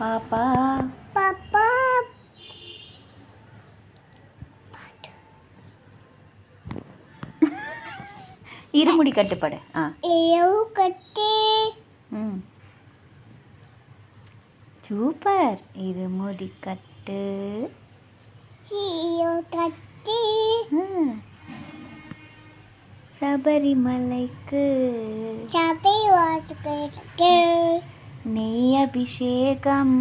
பாப்பா பாப்பா இருமுடி கட்டுப்பாடு. ஏவு கட்டி சூப்பர். இருமுடி கட்டு. சீயோ கட்டி சபரிமலைக்கு சபை வாசுக்கு நெய் அபிஷேகம்.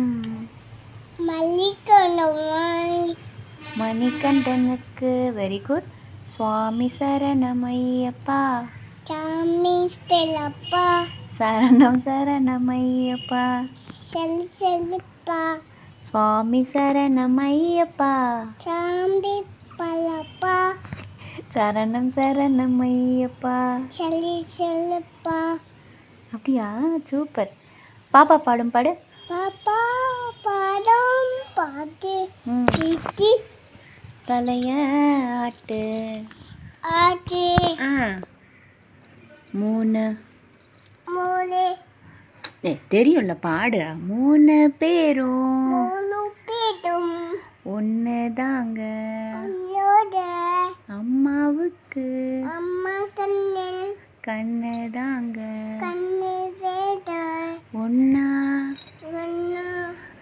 மணிகண்டனுக்கு. Very good. சுவாமி சரணமையப்பா. சாமி பெலப்பா. சரணம் சரணமையப்பா. செல்லுப்பா. சுவாமி சரணமையப்பா. சாமி பலப்பா. சரணம் சரணமையப்பா. செல்லுப்பா. அப்படியா? சூப்பர். பாப்பா பாடும் பாடு. பாப்பா பாடும் பாட்டு. சிட்டி தலைய ஆட்டு ஆட்டு. மூணு தெரியும்ல, பாடு. 3 பேரும் ஒன்று தாங்க. அம்மாவுக்கு அம்மா கண்ணு தாங்க. கண்ணு ஒன்னா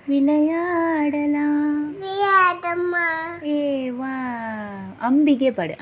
விளையாடலாம். வியாதம்மா. ஏ வா. அம்பிகை பாடு.